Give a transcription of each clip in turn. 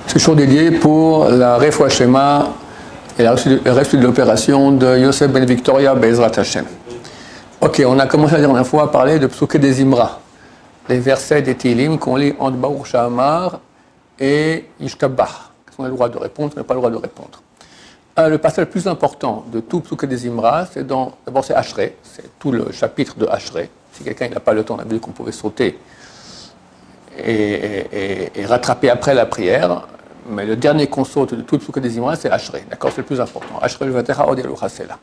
Ce show dédié pour la Refoua Shema et le reste de l'opération de Yosef Ben Victoria Be'ezrat Hashem. Ok, on a commencé la dernière fois à parler de Psuké des Imra, les versets des Tehillim qu'on lit entre Baruch Sha'amar et Yishtabach. On a le droit de répondre, on n'a pas le droit de répondre. Le passage le plus important de tout Psuké des Imra, c'est d'abord c'est Ashrei, c'est tout le chapitre de Ashrei. Si quelqu'un n'a pas le temps, on a vu qu'on pouvait sauter et rattraper après la prière. Mais le dernier qu'on saute de tout le Psuké des Imra, c'est Ashrei. D'accord, c'est le plus important. Ashrei levatecha od yalucha sela.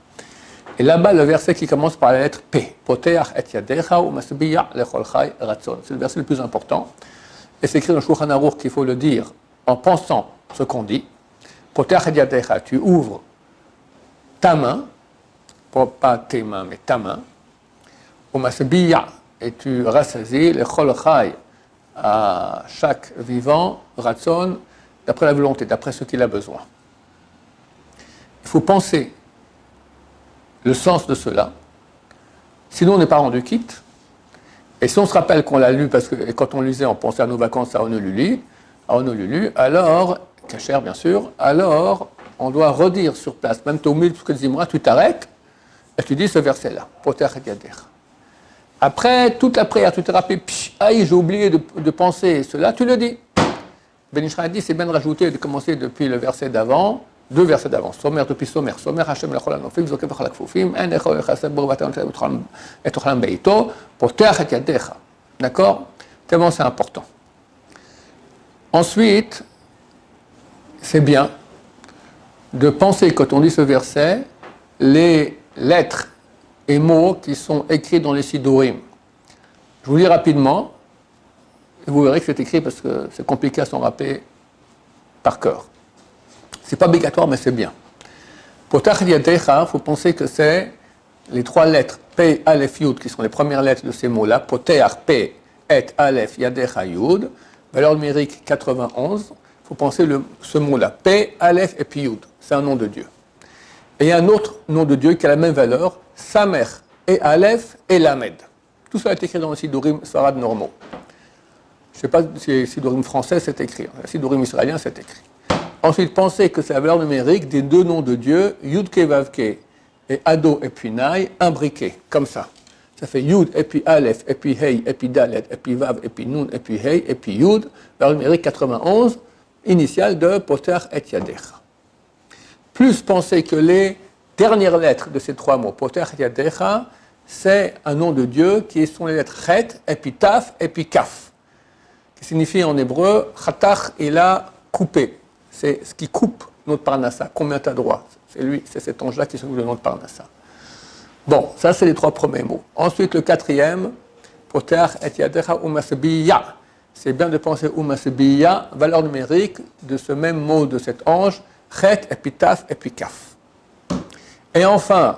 Et là-bas, le verset qui commence par la lettre P. Poteach et yadecha u masbiya lechol chai ratzon. C'est le verset le plus important. Et c'est écrit dans le Shulchan Aruch qu'il faut le dire en pensant ce qu'on dit. Poteach et yadecha, tu ouvres ta main, pas tes mains, mais ta main. U masbiya, et tu rassasies lechol chai à chaque vivant ratzon, d'après la volonté, d'après ce qu'il a besoin. Il faut penser le sens de cela, sinon on n'est pas rendu quitte. Et si on se rappelle qu'on l'a lu, parce que quand on lisait, on pensait à nos vacances à Honolulu, alors, cachère bien sûr, alors on doit redire sur place, même au milieu de Zimra, tu t'arrêtes et tu dis ce verset-là, Poter et Yader. Après toute la prière, tu te rappelles, aïe, j'ai oublié de penser cela, tu le dis. Ben Ishraï dit, c'est bien de rajouter, de commencer depuis le verset d'avant, deux versets d'avant, sommer depuis sommer, Hashem lechol anofim, zokev echol akfufim, en echol echaseb borvatam et ochalam beito, poter et yadecha. D'accord? Tellement c'est important. Ensuite, c'est bien de penser, quand on lit ce verset, les lettres et mots qui sont écrits dans les Sidurim. Je vous lis rapidement. Vous verrez que c'est écrit parce que c'est compliqué à s'en rappeler par cœur. C'est pas obligatoire, mais c'est bien. Potach yadecha, il faut penser que c'est les trois lettres P, Aleph, Yud, qui sont les premières lettres de ces mots-là. Potach, P, Et, Aleph, Yadecha, Yud. Valeur numérique 91. Il faut penser ce mot-là. P, Aleph et puis Yud. C'est un nom de Dieu. Et il y a un autre nom de Dieu qui a la même valeur. Samer et Aleph et Lamed. Tout ça est écrit dans le Sidurim Sfarad normaux. Je ne sais pas si le Sidurim français c'est écrit. Le Sidurim israélien c'est écrit. Ensuite, pensez que c'est la valeur numérique des deux noms de Dieu, Yud-Ke, Vav-Ke, et Ado et puis Naï, imbriqués, comme ça. Ça fait Yud, et puis Aleph, et puis Hey, et puis Dalet, et puis Vav, et puis Nun, et puis Hey, et puis Yud, valeur numérique 91, initiale de Poter et Yadecha. Plus pensez que les dernières lettres de ces trois mots, Poter et Yadecha, c'est un nom de Dieu qui sont les lettres Chet, et puis Taf, et puis Kaf, qui signifie en hébreu, Chatach, il a coupé. C'est ce qui coupe notre Parnassa. Combien tu as droit? C'est cet ange-là qui s'occupe de notre Parnassa. Bon, ça c'est les trois premiers mots. Ensuite, le quatrième, Poter et Yadecha umasbiya. C'est bien de penser umasbiya, valeur numérique de ce même mot de cet ange, Chet, et puis Taf, et puis Kaf. Et enfin,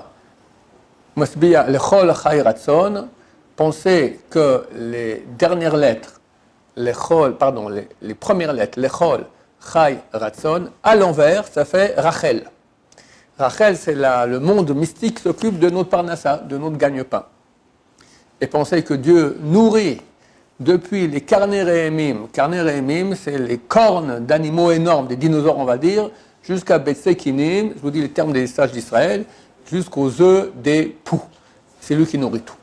umasbiya lechol chai ratzon, pensez que les dernières lettres, les premières lettres, lechol, Chai Ratzon, à l'envers, ça fait Rachel. Rachel, c'est le monde mystique qui s'occupe de notre Parnassa, de notre gagne-pain. Et pensez que Dieu nourrit depuis les carnets réémim. Carnets réémim, c'est les cornes d'animaux énormes, des dinosaures, on va dire, jusqu'à Betsekinim, je vous dis les termes des sages d'Israël, jusqu'aux œufs des poux. C'est lui qui nourrit tout.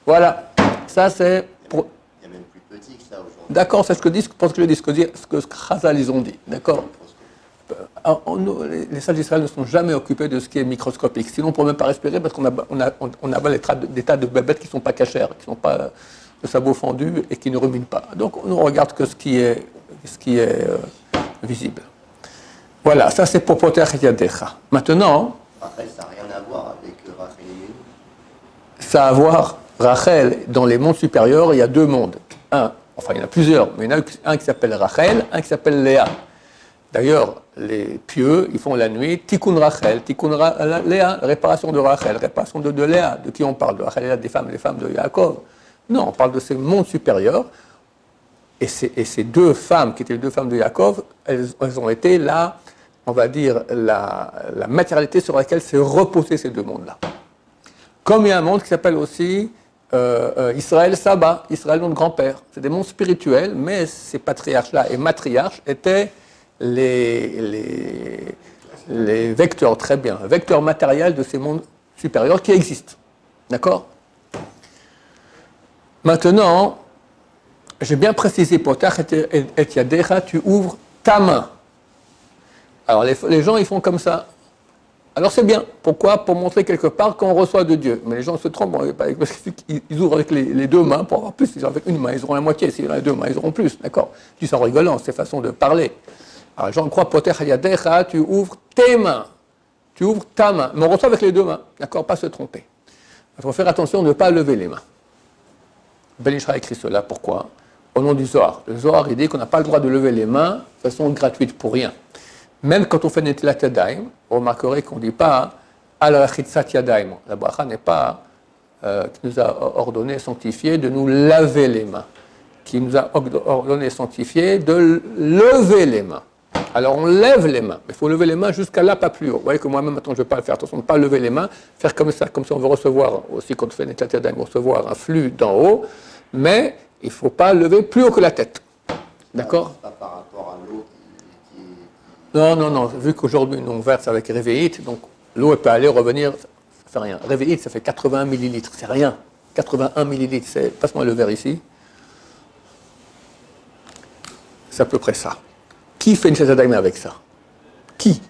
Voilà, ça c'est pour... D'accord, c'est ce que disent, parce que je dis ce que Chazal ils ont dit, d'accord. Les sages d'Israël ne sont jamais occupés de ce qui est microscopique, sinon on ne pourrait même pas respirer parce qu'on a des tas de bébêtes qui ne sont pas cachères, qui n'ont pas le sabot fendu et qui ne ruminent pas. Donc on ne regarde que ce qui est visible. Voilà, ça c'est pour Poter et Yadecha. Maintenant... Rachel, ça n'a rien à voir avec Rachel et Léa. Ça a à voir, Rachel, dans les mondes supérieurs, il y a deux mondes. Enfin, il y en a plusieurs, mais il y en a un qui s'appelle Rachel, un qui s'appelle Léa. D'ailleurs, les pieux, ils font la nuit, Tikkun Rachel, Tikkun Léa, réparation de Rachel, réparation de Léa. De qui on parle? De Rachel, Léa, des femmes, les femmes de Yaakov. Non, on parle de ces mondes supérieurs. Et ces deux femmes, qui étaient les deux femmes de Yaakov, elles ont été là, on va dire, la matérialité sur laquelle s'est reposé ces deux mondes-là. Comme il y a un monde qui s'appelle aussi Israël Saba, Israël notre grand-père. C'est des mondes spirituels, mais ces patriarches-là et matriarches étaient les vecteurs, très bien, vecteurs matériels de ces mondes supérieurs qui existent. D'accord? Maintenant, j'ai bien précisé, potach et yadecha, tu ouvres ta main. Alors les gens, ils font comme ça. Alors c'est bien. Pourquoi? Pour montrer quelque part qu'on reçoit de Dieu. Mais les gens se trompent, parce qu'ils ouvrent avec les deux mains pour avoir plus. Ils ouvrent avec une main, ils auront la moitié. S'ils ont les deux mains, ils auront plus. D'accord? Tu sens rigolant, c'est façon de parler. Alors les gens croient, potach et yadecha, tu ouvres tes mains. Tu ouvres ta main. Mais on reçoit avec les deux mains. D'accord? Pas se tromper. Il faut faire attention de ne pas lever les mains. Ben Ish a écrit cela. Pourquoi? Au nom du Zohar. Le Zohar, il dit qu'on n'a pas le droit de lever les mains de façon gratuite pour rien. Même quand on fait Netilat Yadayim, vous remarquerez qu'on ne dit pas Al-Rachitzat Yadayim. La bracha n'est pas qui nous a ordonné, sanctifié de nous laver les mains, qui nous a ordonné, sanctifié de lever les mains. Alors on lève les mains, mais il faut lever les mains jusqu'à là, pas plus haut. Vous voyez que moi-même, maintenant, je ne vais pas le faire. Attention, ne pas lever les mains, faire comme ça on veut recevoir, aussi quand on fait Netilat Yadayim, recevoir un flux d'en haut, mais il ne faut pas lever plus haut que la tête. D'accord? Pas par rapport à l'eau qui... Non. Vu qu'aujourd'hui, nous on verse avec Réveillite, donc l'eau elle peut aller, revenir, ça ne fait rien. Réveillite, ça fait 80 millilitres, c'est rien. 81 millilitres, passe-moi le verre ici. C'est à peu près ça. Qui fait une Netilat avec ça? Qui?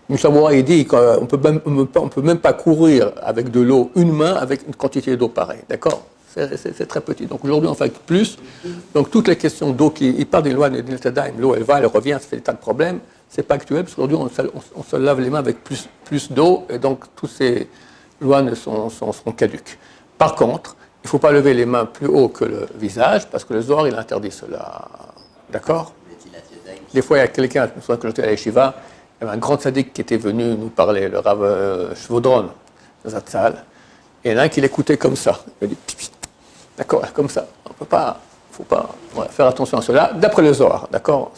Mishabura, il dit qu'on ne peut même pas courir avec de l'eau, une main, avec une quantité d'eau pareille. D'accord? C'est très petit. Donc aujourd'hui, on fait plus. Donc toutes les questions d'eau, il parle d'une loi de Netilat, l'eau, elle va, elle revient, ça fait des tas de problèmes. Ce n'est pas actuel, parce qu'aujourd'hui, on se lave les mains avec plus d'eau, et donc toutes ces lois seront caduques. Par contre, il ne faut pas lever les mains plus haut que le visage, parce que le Zohar, il interdit cela. D'accord? Des fois, il y a quelqu'un, je me souviens que j'étais à la Yeshiva, il y avait un grand tzaddik qui était venu nous parler, le Rav Shvodron, dans cette salle, et il y en a un qui l'écoutait comme ça. Il dit, d'accord, comme ça. On peut pas, faut pas faire attention à cela. D'après le Zohar, d'accord,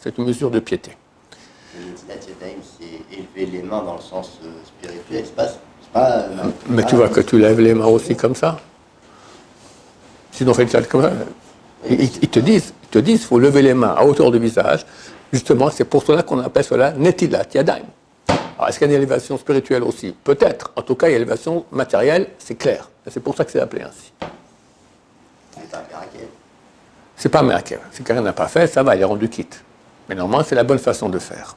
c'est une mesure de piété. Le Netilat Yadayim, c'est élever les mains dans le sens spirituel. C'est pas mais tu vois que tu lèves les mains aussi comme ça. Sinon, on fait une salle comme ça. Ils te disent, il faut lever les mains à hauteur du visage. Justement, c'est pour cela qu'on appelle cela Netilat Yadayim. Alors, est-ce qu'il y a une élévation spirituelle aussi? Peut-être. En tout cas, il y a une élévation matérielle, c'est clair. C'est pour ça que c'est appelé ainsi. C'est pas un miracle. C'est pas un miracle. Si quelqu'un n'a pas fait, ça va, il est rendu quitte. Mais normalement, c'est la bonne façon de faire.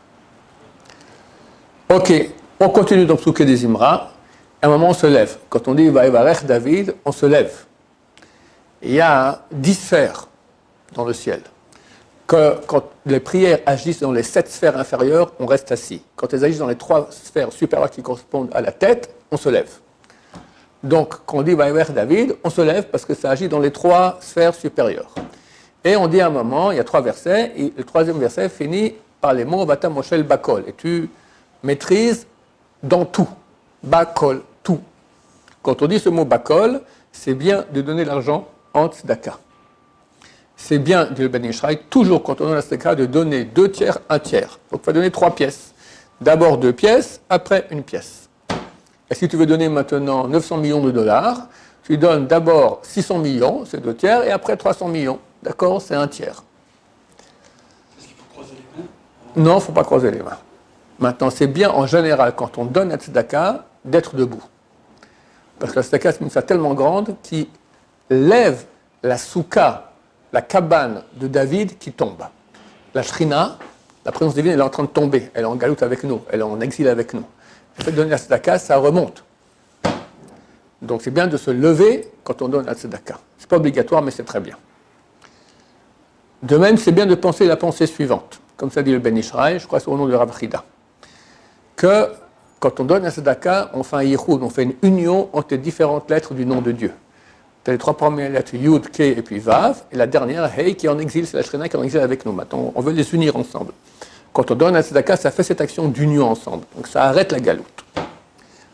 Ok, on continue dans Psuké des Imra. À un moment, on se lève. Quand on dit Vaïvarech David, on se lève. Il y a 10 sphères dans le ciel. Quand les prières agissent dans les 7 sphères inférieures, on reste assis. Quand elles agissent dans les 3 sphères supérieures qui correspondent à la tête, on se lève. Donc, quand on dit Vaïvarech David, on se lève parce que ça agit dans les 3 sphères supérieures. Et on dit à un moment, il y a 3 versets, et le 3e verset finit par les mots Vata Moshel Bakol. Et tu maîtrises dans tout. Bakol, tout. Quand on dit ce mot Bakol, c'est bien de donner l'argent en tzedaka. C'est bien, dit le Ben Ish Chai, toujours quand on donne la tzedaka, de donner 2 tiers, 1 tiers. Donc il faut donner 3 pièces. D'abord 2 pièces, après 1 pièce. Et si tu veux donner maintenant 900 millions de dollars, tu donnes d'abord 600 millions, c'est 2 tiers, et après 300 millions. D'accord? C'est 1 tiers. Est-ce qu'il faut croiser les mains? Non, il ne faut pas croiser les mains. Maintenant, c'est bien en général, quand on donne la tzedaka, d'être debout. Parce que la tzedaka, c'est une mitzvah tellement grande qui lève la soukha, la cabane de David qui tombe. La shrina, la présence divine, elle est en train de tomber. Elle est en galoute avec nous, elle est en exil avec nous. Le fait de donner la tzedaka, ça remonte. Donc c'est bien de se lever quand on donne la tzedaka. Ce n'est pas obligatoire, mais c'est très bien. De même, c'est bien de penser la pensée suivante. Comme ça dit le Ben Ish Chai, je crois que c'est au nom de Rav Chida, que quand on donne la tzedaka, on fait un yichud, on fait une union entre les différentes lettres du nom de Dieu. Tu as les 3 premières lettres, Yud, Ke et puis Vav, et la dernière, Hei, qui est en exil, c'est la Shrina qui est en exil avec nous. Maintenant, on veut les unir ensemble. Quand on donne la tzedaka, ça fait cette action d'union ensemble. Donc ça arrête la galoute.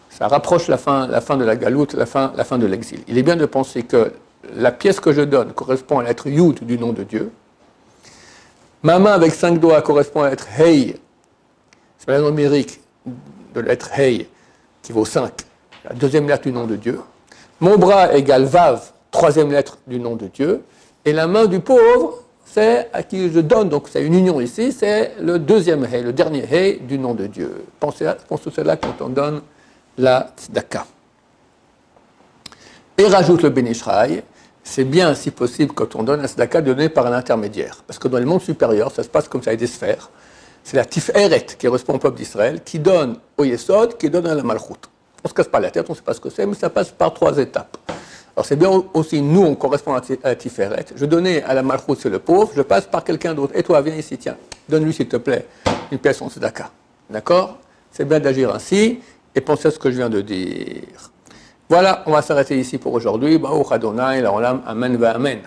Ça rapproche la fin de la galoute, la fin de l'exil. Il est bien de penser que la pièce que je donne correspond à la lettre Yud du nom de Dieu. Ma main avec 5 doigts correspond à la lettre Hei, c'est la numérique de la lettre Hei, qui vaut 5, la 2e lettre du nom de Dieu. Mon bras égale Vav, 3e lettre du nom de Dieu. Et la main du pauvre c'est à qui je donne, donc c'est une union ici, c'est le deuxième He, le dernier He du nom de Dieu. Pensez à cela quand on donne la tzedaka. Et rajoute le Ben Ishraï, c'est bien, si possible, quand on donne la tzedaka, donné par un intermédiaire. Parce que dans le monde supérieur, ça se passe comme ça avec des sphères. C'est la Tiferet qui correspond au peuple d'Israël, qui donne au Yesod, qui donne à la Malchut. On ne se casse pas la tête, on ne sait pas ce que c'est, mais ça passe par 3 étapes. Alors c'est bien aussi, nous, on correspond à la Tiferet. Je donnais à la Malchut, c'est le pauvre, je passe par quelqu'un d'autre. Et toi, viens ici, tiens, donne-lui, s'il te plaît, une pièce en tzedaka. D'accord? C'est bien d'agir ainsi, et pensez à ce que je viens de dire. Voilà, on va s'arrêter ici pour aujourd'hui. Baruch Adonai, la Olam, Amen va Amen.